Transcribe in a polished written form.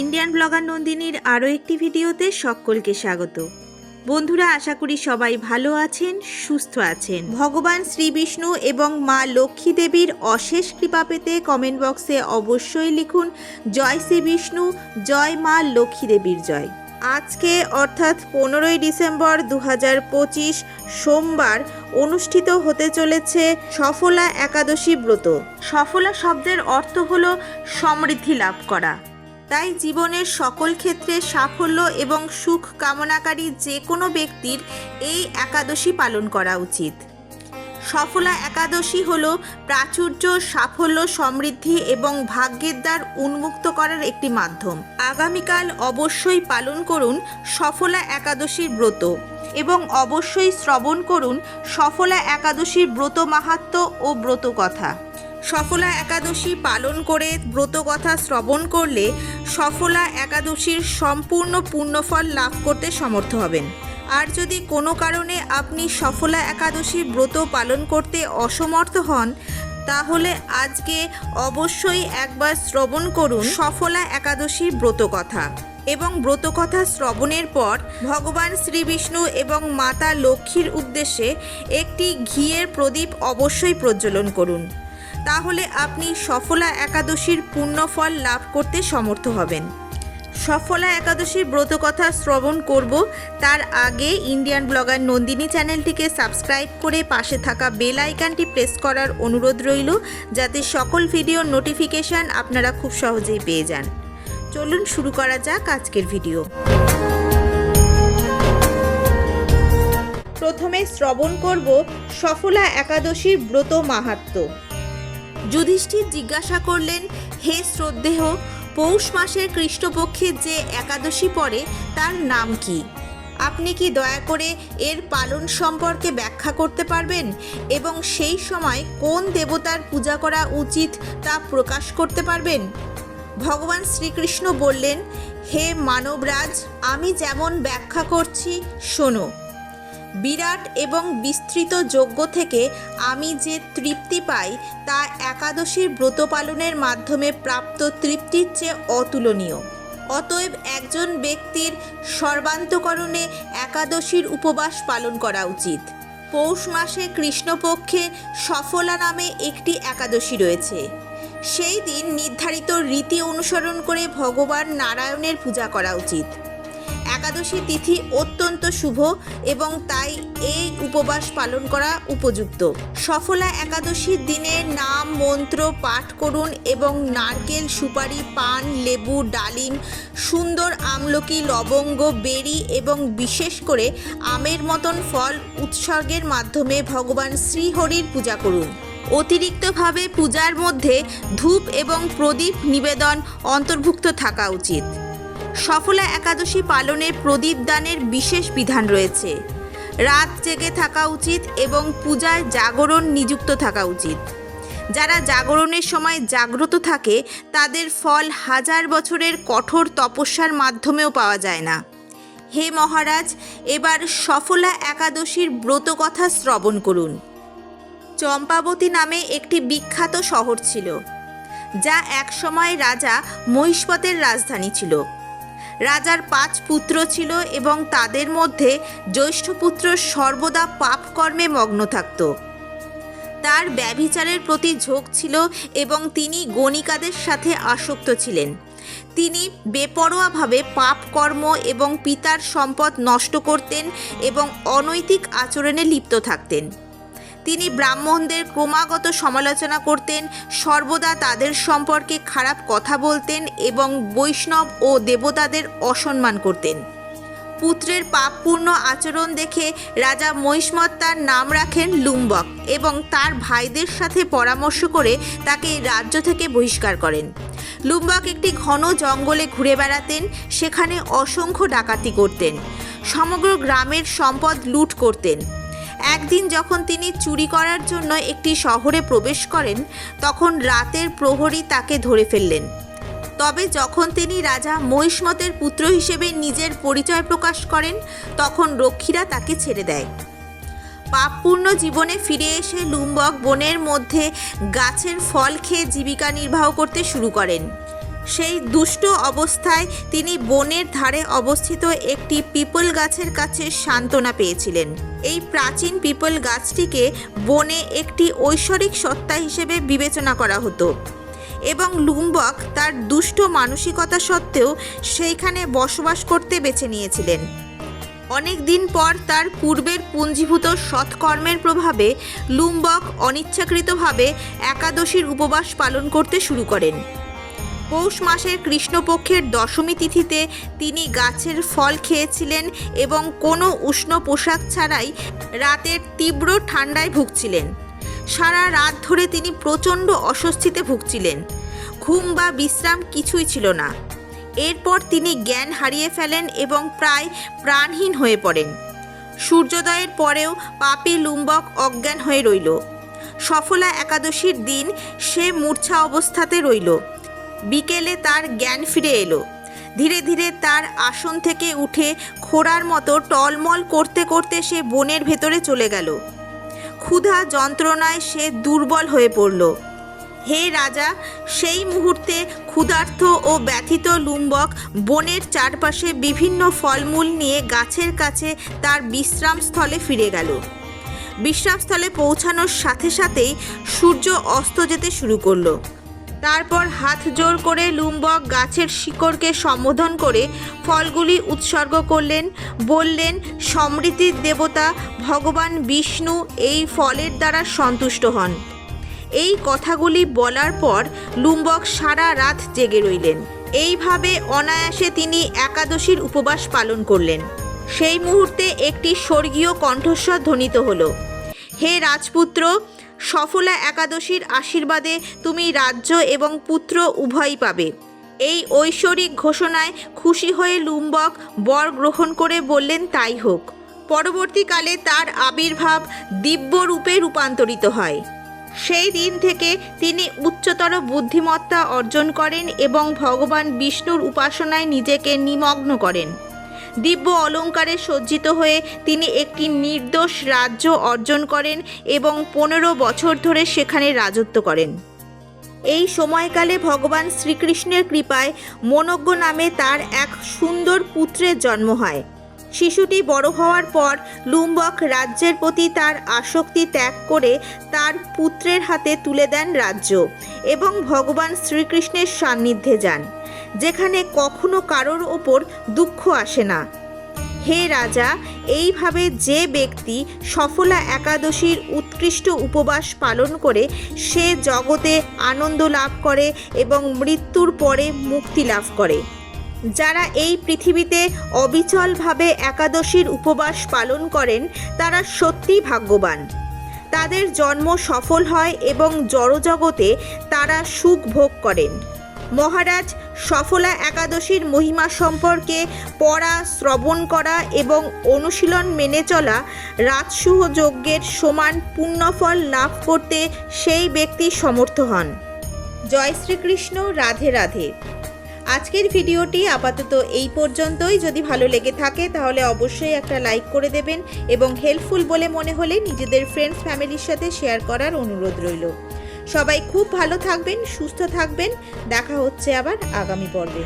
Indian blogger নন্দিনীর আরও একটি ভিডিওতে সকলকে স্বাগত। বন্ধুরা, আশা করি সবাই ভালো আছেন, সুস্থ আছেন। ভগবান শ্রী বিষ্ণু এবং মা লক্ষ্মী দেবীর অশেষ কৃপা পেতে কমেন্ট বক্সে অবশ্যই লিখুন জয় শ্রী বিষ্ণু, জয় মা লক্ষ্মী দেবীর জয়। আজকে অর্থাৎ 15ই ডিসেম্বর 2025 সোমবার অনুষ্ঠিত হতে চলেছে সফলা একাদশী ব্রত। সফলা শব্দের অর্থ হলো সমৃদ্ধি লাভ করা। তাই জীবনের সকল ক্ষেত্রে সাফল্য এবং সুখ কামনাকারী যে কোনো ব্যক্তির এই একাদশী পালন করা উচিত। সফলা একাদশী হলো প্রাচুর্য, সাফল্য, সমৃদ্ধি এবং ভাগ্যের দ্বার উন্মুক্ত করার একটি মাধ্যম। আগামীকাল অবশ্যই পালন করুন সফলা একাদশীর ব্রত এবং অবশ্যই শ্রবণ করুন সফলা একাদশীর ব্রত মাহাত্ম্য ও ব্রত কথা। সফলা একাদশী পালন করে ব্রত কথা শ্রবণ করলে সফলা একাদশীর সম্পূর্ণ পুণ্যফল লাভ করতে সমর্থ হবেন। আর যদি কোনো কারণে আপনি সফলা একাদশীর ব্রত পালন করতে অসমর্থ হন, তাহলে আজকে অবশ্যই একবার শ্রবণ করুন সফলা একাদশীর ব্রত কথা এবং ব্রত কথা শ্রবণের পর ভগবান শ্রী বিষ্ণু এবং মাতা লক্ষ্মীর উদ্দেশ্যে একটি ঘিয়ের প্রদীপ অবশ্যই প্রজ্বলন করুন। তাহলে আপনি সফলা একাদশীর পুণ্যফল লাভ করতে সমর্থ হবেন। সফলা একাদশীর ব্রত কথা শ্রবণ করব তার আগে ইন্ডিয়ান ব্লগার নন্দিনী চ্যানেলটিকে সাবস্ক্রাইব করে পাশে থাকা বেল আইকনটি প্রেস করার অনুরোধ রইল, যাতে সকল ভিডিওর নোটিফিকেশান আপনারা খুব সহজেই পেয়ে যান। চলুন শুরু করা যাক আজকের ভিডিও। প্রথমে শ্রবণ করব সফলা একাদশীর ব্রত মাহাত্ম্য। যুধিষ্ঠির জিজ্ঞাসা করলেন, হে শ্রদ্ধেয়, পৌষ মাসের কৃষ্ণপক্ষে যে একাদশী পড়ে তার নাম কি? আপনি কি দয়া করে এর পালন সম্পর্কে ব্যাখ্যা করতে পারবেন এবং সেই সময় কোন দেবতার পূজা করা উচিত তা প্রকাশ করতে পারবেন? ভগবান শ্রীকৃষ্ণ বললেন, হে মানবরাজ, আমি যেমন ব্যাখ্যা করছি শোনো। বিরাট এবং বিস্তৃত যজ্ঞ থেকে আমি যে তৃপ্তি পাই তা একাদশীর ব্রত পালনের মাধ্যমে প্রাপ্ত তৃপ্তির চেয়ে অতুলনীয়। অতএব একজন ব্যক্তির সর্বান্তকরণে একাদশীর উপবাস পালন করা উচিত। পৌষ মাসে কৃষ্ণপক্ষে সফলা নামে একটি একাদশী রয়েছে। সেই দিন নির্ধারিত রীতি অনুসরণ করে ভগবান নারায়ণের পূজা করা উচিত। একাদশী তিথি অত্যন্ত শুভ এবং তাই এই উপবাস পালন করা উপযুক্ত। সফলা একাদশীর দিনে নাম মন্ত্র পাঠ করুন এবং নারকেল, সুপারি, পান, লেবু, ডালিম, সুন্দর আমলকি, লবঙ্গ, বেরি এবং বিশেষ করে আমের মতন ফল উৎসর্গের মাধ্যমে ভগবান শ্রীহরির পূজা করুন। অতিরিক্তভাবে পূজার মধ্যে ধূপ এবং প্রদীপ নিবেদন অন্তর্ভুক্ত থাকা উচিত। সফলা একাদশী পালনে প্রদীপ দানের বিশেষ বিধান রয়েছে। রাত জেগে থাকা উচিত এবং পূজায় জাগরণ নিযুক্ত থাকা উচিত। যারা জাগরণের সময় জাগ্রত থাকে তাদের ফল হাজার বছরের কঠোর তপস্যার মাধ্যমেও পাওয়া যায় না। হে মহারাজ, এবার সফলা একাদশীর ব্রত কথা শ্রবণ করুন। চম্পাবতী নামে একটি বিখ্যাত শহর ছিল, যা একসময় রাজা মহিষ্মতের রাজধানী ছিল। রাজার 5 পুত্র ছিল এবং তাদের মধ্যে জ্যৈষ্ঠ পুত্র সর্বদা পাপ কর্মে মগ্ন থাকত। তার ব্যভিচারের প্রতি ঝোঁক ছিল এবং তিনি গণিকাদের সাথে আসক্ত ছিলেন। তিনি বেপরোয়াভাবে পাপ কর্ম এবং পিতার সম্পদ নষ্ট করতেন এবং অনৈতিক আচরণে লিপ্ত থাকতেন। তিনি ব্রাহ্মণদের ক্রমাগত সমালোচনা করতেন, সর্বদা তাদের সম্পর্কে খারাপ কথা বলতেন এবং বৈষ্ণব ও দেবতাদের অসম্মান করতেন। পুত্রের পাপপূর্ণ আচরণ দেখে রাজা মহিষ্মত তার নাম রাখেন লুম্বক এবং তার ভাইদের সাথে পরামর্শ করে তাকে রাজ্য থেকে বহিষ্কার করেন। লুম্বক একটি ঘন জঙ্গলে ঘুরে বেড়াতেন, সেখানে অসংখ্য ডাকাতি করতেন, সমগ্র গ্রামের সম্পদ লুট করতেন। একদিন যখন তিনি চুরি করার জন্য একটি শহরে প্রবেশ করেন, তখন রাতের প্রহরী তাকে ধরে ফেললেন। তবে যখন তিনি রাজা মহিষ্মতের পুত্র হিসেবে নিজের পরিচয় প্রকাশ করেন, তখন রক্ষীরা তাকে ছেড়ে দেয়। পাপপূর্ণ জীবনে ফিরে এসে লুম্বক বনের মধ্যে গাছের ফল খেয়ে জীবিকা নির্বাহ করতে শুরু করেন। সেই দুষ্ট অবস্থায় তিনি বনের ধারে অবস্থিত একটি পিপল গাছের কাছে সান্ত্বনা পেয়েছিলেন। এই প্রাচীন পিপল গাছটিকে বনে একটি ঐশ্বরিক সত্তা হিসেবে বিবেচনা করা হতো এবং লুম্বক তার দুষ্ট মানসিকতা সত্ত্বেও সেইখানে বসবাস করতে বেছে নিয়েছিলেন। অনেক দিন পর তার পূর্বের পুঞ্জীভূত সৎকর্মের প্রভাবে লুম্বক অনিচ্ছাকৃতভাবে একাদশীর উপবাস পালন করতে শুরু করেন। পৌষ মাসের কৃষ্ণপক্ষের দশমী তিথিতে তিনি গাছের ফল খেয়েছিলেন এবং কোনো উষ্ণ পোশাক ছাড়াই রাতের তীব্র ঠান্ডায় ভুগছিলেন। সারা রাত ধরে তিনি প্রচণ্ড অস্বস্তিতে ভুগছিলেন। ঘুম বা বিশ্রাম কিছুই ছিল না। এরপর তিনি জ্ঞান হারিয়ে ফেলেন এবং প্রায় প্রাণহীন হয়ে পড়েন। সূর্যোদয়ের পরেও পাপী লুম্বক অজ্ঞান হয়ে রইল। সফলা একাদশীর দিন সে মূর্ছা অবস্থাতে রইল। বিকেলে তার জ্ঞান ফিরে এলো। ধীরে ধীরে তার আসন থেকে উঠে খোঁড়ার মতো টলমল করতে করতে সে বনের ভেতরে চলে গেল। ক্ষুধা যন্ত্রণায় সে দুর্বল হয়ে পড়ল। হে রাজা, সেই মুহূর্তে ক্ষুধার্ত ও ব্যথিত লুম্বক বনের চারপাশে বিভিন্ন ফলমূল নিয়ে গাছের কাছে তার বিশ্রামস্থলে ফিরে গেল। বিশ্রামস্থলে পৌঁছানোর সাথে সাথেই সূর্য অস্ত যেতে শুরু করলো। তারপর হাত জোর করে লুম্বক গাছের শিকড়কে সম্বোধন করে ফলগুলি উৎসর্গ করলেন। বললেন, সমৃদ্ধির দেবতা ভগবান বিষ্ণু এই ফলের দ্বারা সন্তুষ্ট হন। এই কথাগুলি বলার পর লুম্বক সারা রাত জেগে রইলেন। এইভাবে অনায়াসে তিনি একাদশীর উপবাস পালন করলেন। সেই মুহূর্তে একটি স্বর্গীয় কণ্ঠস্বর ধ্বনিত হলো, হে রাজপুত্র, সফলা একাদশীর আশীর্বাদে তুমি রাজ্য এবং পুত্র উভয়ই পাবে। এই ঐশ্বরিক ঘোষণায় খুশি হয়ে লুম্বক বর গ্রহণ করে বললেন, তাই হোক। পরবর্তীকালে তার আবির্ভাব দিব্য রূপে রূপান্তরিত হয়। সেই দিন থেকে তিনি উচ্চতর বুদ্ধিমত্তা অর্জন করেন এবং ভগবান বিষ্ণুর উপাসনায় নিজেকে নিমগ্ন করেন। দিব্য অলঙ্কারে সজ্জিত হয়ে তিনি একটি নির্দোষ রাজ্য অর্জন করেন এবং 15 বছর ধরে সেখানে রাজত্ব করেন। এই সময়কালে ভগবান শ্রীকৃষ্ণের কৃপায় মনোজ্ঞ নামে তার এক সুন্দর পুত্রের জন্ম হয়। শিশুটি বড় হওয়ার পর লুম্বক রাজ্যের প্রতি তার আসক্তি ত্যাগ করে তার পুত্রের হাতে তুলে দেন রাজ্য এবং ভগবান শ্রীকৃষ্ণের সান্নিধ্যে যান, যেখানে কখনো কারোর ওপর দুঃখ আসে না। হে রাজা, এইভাবে যে ব্যক্তি সফলা একাদশীর উৎকৃষ্ট উপবাস পালন করে সে জগতে আনন্দ লাভ করে এবং মৃত্যুর পরে মুক্তি লাভ করে। যারা এই পৃথিবীতে অবিচলভাবে একাদশীর উপবাস পালন করেন তারা সত্যিই ভাগ্যবান। তাদের জন্ম সফল হয় এবং জড়জগতে তারা সুখ ভোগ করেন। মহারাজ, সফলা একাদশীর মহিমা সম্পর্কে পড়া, শ্রবণ করা এবং অনুশীলন মেনে চলা রাজসূহ যজ্ঞের সমান পুণ্যফল লাভ করতে সেই ব্যক্তি সমর্থ হন। জয় শ্রীকৃষ্ণ। রাধে রাধে। আজকের ভিডিওটি আপাতত এই পর্যন্তই। যদি ভালো লেগে থাকে তাহলে অবশ্যই একটা লাইক করে দেবেন এবং হেল্পফুল বলে মনে হলে নিজেদের ফ্রেন্ডস ফ্যামিলির সাথে শেয়ার করার অনুরোধ রইল। সবাই খুব ভালো থাকবেন, সুস্থ থাকবেন। দেখা হচ্ছে আবার আগামী পর্বে।